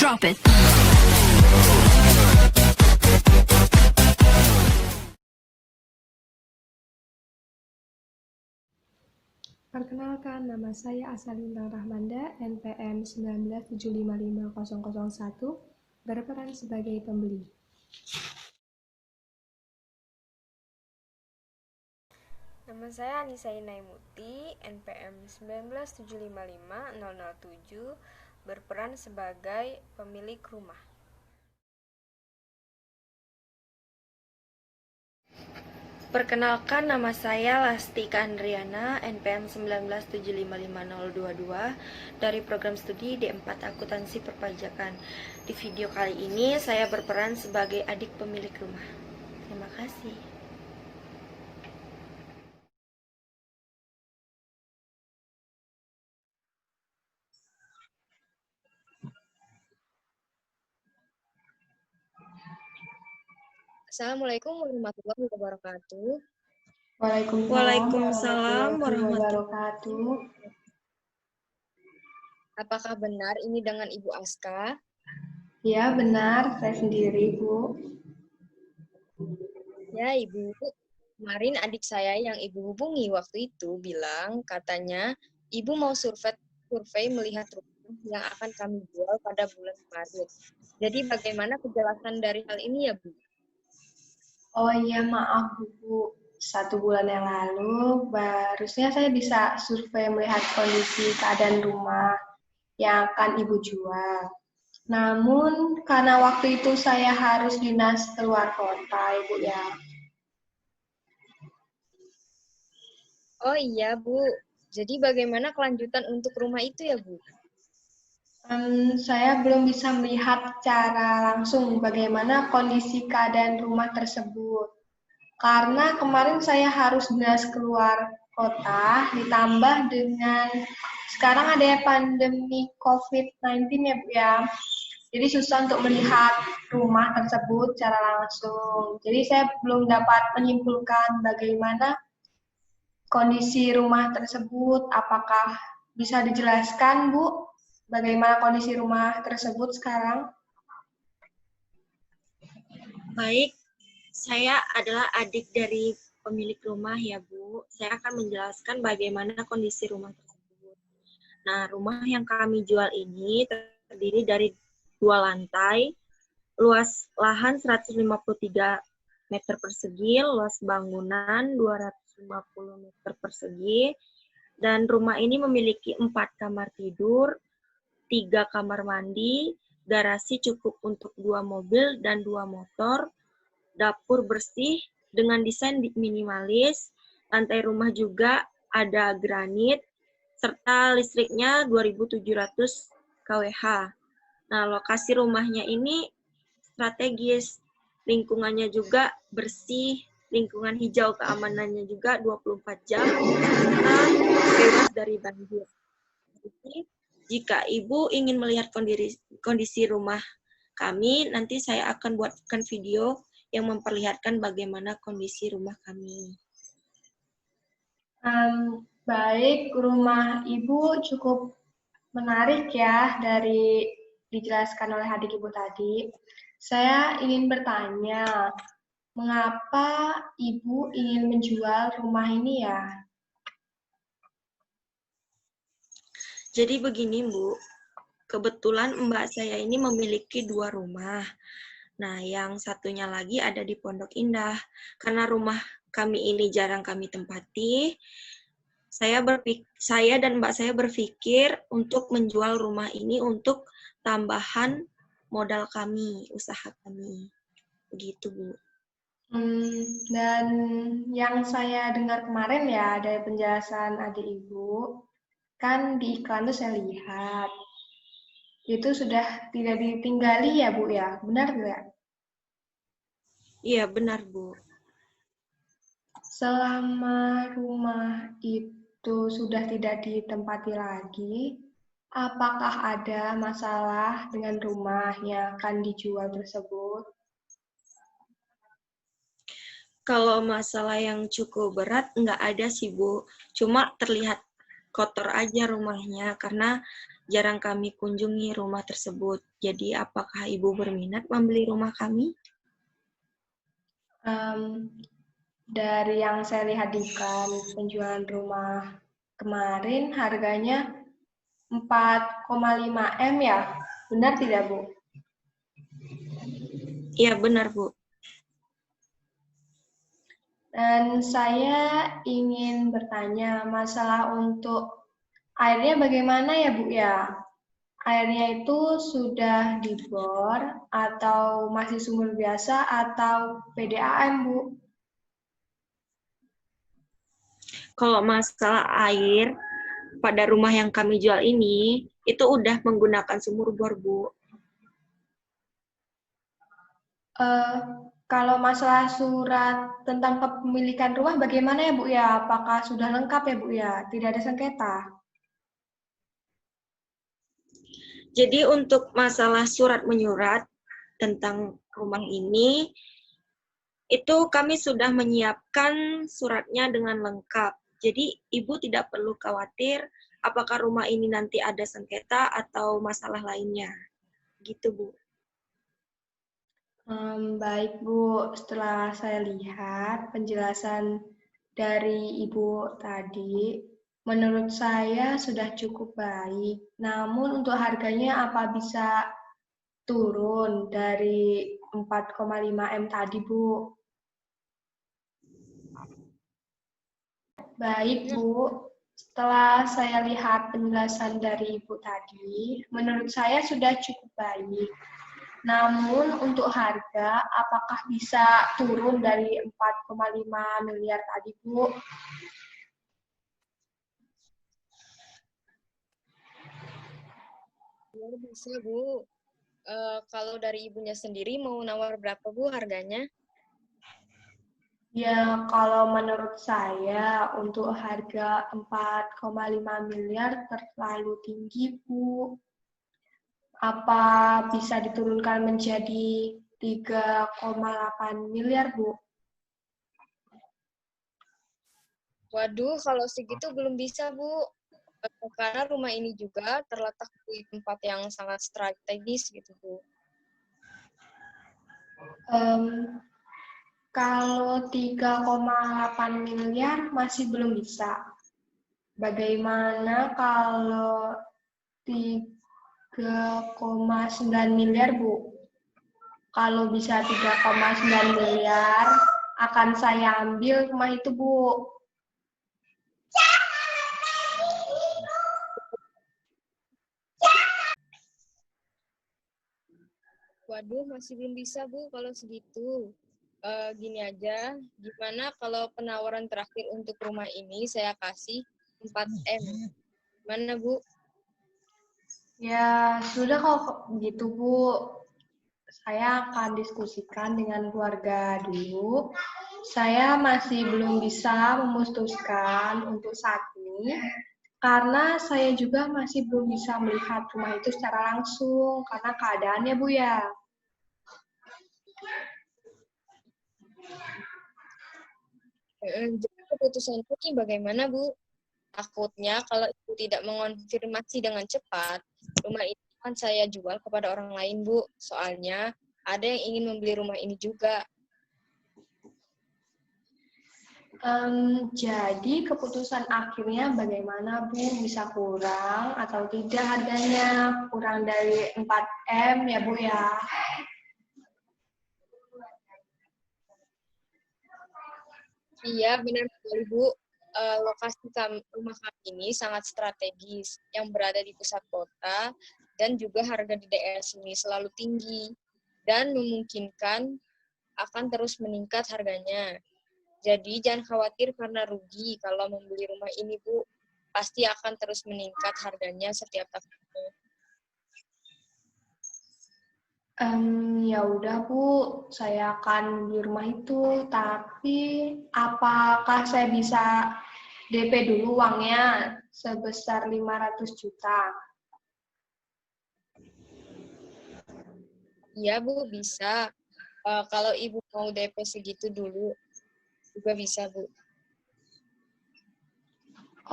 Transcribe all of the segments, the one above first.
Drop it. Perkenalkan, nama saya Asalina Rahmanda, NPM 197555001, berperan sebagai pembeli. Nama saya Anissa Inaimuti, NPM 197555007, berperan sebagai pemilik rumah. Perkenalkan, nama saya Lastika Andriana, NPM 197555022, dari program studi D4 Akuntansi Perpajakan. Di video kali ini saya berperan sebagai adik pemilik rumah. Terima kasih. Assalamualaikum warahmatullahi wabarakatuh. Waalaikumsalam warahmatullahi wabarakatuh. Apakah benar ini dengan Ibu Aska? Ya, benar, saya sendiri, Bu. Ya, Ibu. Kemarin adik saya yang Ibu hubungi waktu itu bilang katanya Ibu mau survei melihat rumah yang akan kami jual pada bulan Maret. Jadi bagaimana kejelasan dari hal ini ya, Bu? Oh iya, maaf, Bu. 1 bulan yang lalu, barunya saya bisa survei melihat kondisi keadaan rumah yang akan Ibu jual. Namun, karena waktu itu saya harus dinas keluar kota, Ibu ya. Oh iya, Bu. Jadi bagaimana kelanjutan untuk rumah itu ya, Bu? Saya belum bisa melihat secara langsung bagaimana kondisi keadaan rumah tersebut. Karena kemarin saya harus dinas keluar kota, ditambah dengan sekarang ada pandemi COVID-19 ya, Bu ya. Jadi susah untuk melihat rumah tersebut secara langsung. Jadi saya belum dapat menyimpulkan bagaimana kondisi rumah tersebut. Apakah bisa dijelaskan, Bu, bagaimana kondisi rumah tersebut sekarang? Baik, saya adalah adik dari pemilik rumah ya Bu. Saya akan menjelaskan bagaimana kondisi rumah tersebut. Nah, rumah yang kami jual ini terdiri dari 2 lantai, luas lahan 153 meter persegi, luas bangunan 250 meter persegi, dan rumah ini memiliki 4 kamar tidur, 3 kamar mandi, garasi cukup untuk 2 mobil dan 2 motor, dapur bersih dengan desain minimalis, lantai rumah juga ada granit, serta listriknya 2700 kWh. Nah, lokasi rumahnya ini strategis, lingkungannya juga bersih, lingkungan hijau keamanannya juga 24 jam, serta bebas dari banjir. Jadi, jika Ibu ingin melihat kondisi rumah kami, nanti saya akan buatkan video yang memperlihatkan bagaimana kondisi rumah kami. Baik, rumah Ibu cukup menarik ya dari dijelaskan oleh adik Ibu tadi. Saya ingin bertanya, mengapa Ibu ingin menjual rumah ini ya? Jadi begini, Bu. Kebetulan mbak saya ini memiliki 2 rumah. Nah, yang satunya lagi ada di Pondok Indah. Karena rumah kami ini jarang kami tempati, saya dan mbak saya berpikir untuk menjual rumah ini untuk tambahan modal kami, usaha kami. Begitu, Bu. Dan yang saya dengar kemarin ya dari penjelasan adik Ibu, kan di iklan itu saya lihat, itu sudah tidak ditinggali ya Bu ya, benar nggak? Iya, benar, Bu. Selama rumah itu sudah tidak ditempati lagi, apakah ada masalah dengan rumah yang akan dijual tersebut? Kalau masalah yang cukup berat, nggak ada sih, Bu. Cuma terlihat kotor aja rumahnya karena jarang kami kunjungi rumah tersebut. Jadi apakah Ibu berminat membeli rumah kami? Dari yang saya lihat di penjualan rumah kemarin, harganya 4,5 M ya? Benar tidak, Bu? Iya, benar, Bu. Dan saya ingin bertanya masalah untuk airnya bagaimana ya, Bu ya? Airnya itu sudah dibor atau masih sumber biasa atau PDAM, Bu? Kalau masalah air, pada rumah yang kami jual ini, itu udah menggunakan sumur bor, Bu. Kalau masalah surat tentang kepemilikan rumah bagaimana ya, Bu ya? Apakah sudah lengkap ya, Bu ya? Tidak ada sengketa? Jadi untuk masalah surat menyurat tentang rumah ini, itu kami sudah menyiapkan suratnya dengan lengkap. Jadi Ibu tidak perlu khawatir apakah rumah ini nanti ada sengketa atau masalah lainnya. Gitu, Bu. Baik, Bu. Setelah saya lihat penjelasan dari Ibu tadi, menurut saya sudah cukup baik. Namun untuk harganya apa bisa turun dari 4,5 M tadi, Bu? Baik, Bu. Setelah saya lihat penjelasan dari Ibu tadi, menurut saya sudah cukup baik. Namun untuk harga, apakah bisa turun dari 4,5 miliar tadi, Bu? Ya, bisa, Bu. Kalau dari ibunya sendiri mau nawar berapa, Bu, harganya? Ya, kalau menurut saya untuk harga 4,5 miliar terlalu tinggi, Bu. Apa bisa diturunkan menjadi 3,8 miliar, Bu? Waduh, kalau segitu belum bisa, Bu. Karena rumah ini juga terletak di tempat yang sangat strategis gitu, Bu. Kalau 3,8 miliar masih belum bisa. Bagaimana kalau 3,9 miliar, Bu? Kalau bisa 3,9 miliar, akan saya ambil rumah itu, Bu. Waduh, masih belum bisa, Bu, kalau segitu. Gini aja, gimana kalau penawaran terakhir untuk rumah ini saya kasih 4M. Gimana, Bu? Ya, sudah kalau begitu, Bu. Saya akan diskusikan dengan keluarga dulu. Saya masih belum bisa memutuskan untuk saat ini, karena saya juga masih belum bisa melihat rumah itu secara langsung, karena keadaannya, Bu ya. Jadi keputusan ini bagaimana, Bu? Takutnya kalau Ibu tidak mengonfirmasi dengan cepat, rumah ini akan saya jual kepada orang lain, Bu. Soalnya ada yang ingin membeli rumah ini juga. Jadi keputusan akhirnya bagaimana, Bu? Bisa kurang atau tidak harganya? Kurang dari 4M ya, Bu ya? Iya, benar sekali, Bu. Lokasi rumah kami ini sangat strategis, yang berada di pusat kota, dan juga harga di daerah sini selalu tinggi, dan memungkinkan akan terus meningkat harganya. Jadi jangan khawatir karena rugi kalau membeli rumah ini, Bu. Pasti akan terus meningkat harganya setiap tahunnya. Ya udah, Bu, saya akan beli rumah itu. Tapi apakah saya bisa DP dulu uangnya sebesar 500 juta? Iya, Bu, bisa. Kalau Ibu mau DP segitu dulu, juga bisa, Bu.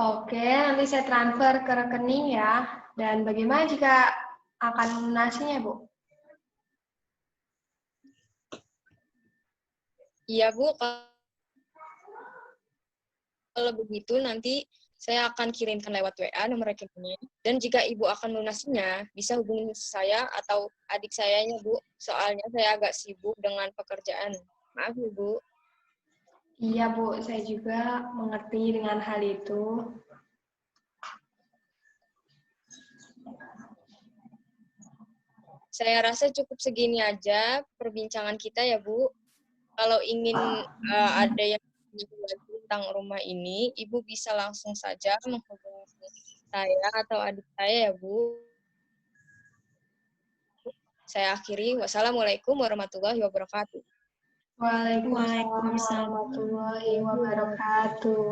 Oke, nanti saya transfer ke rekening ya. Dan bagaimana jika akan melunasinya, Bu? Iya, Bu. Kalau begitu nanti saya akan kirimkan lewat WA nomor rekeningnya. Dan jika Ibu akan melunasinya, bisa hubungi saya atau adik sayanya, Bu. Soalnya saya agak sibuk dengan pekerjaan. Maaf, Ibu. Iya, Bu. Saya juga mengerti dengan hal itu. Saya rasa cukup segini aja perbincangan kita ya, Bu. Kalau ingin ada yang tentang rumah ini, Ibu bisa langsung saja menghubungi saya atau adik saya ya, Bu. Saya akhiri. Wassalamualaikum warahmatullahi wabarakatuh. Waalaikumsalam Waalaikumsalam. warahmatullahi wabarakatuh.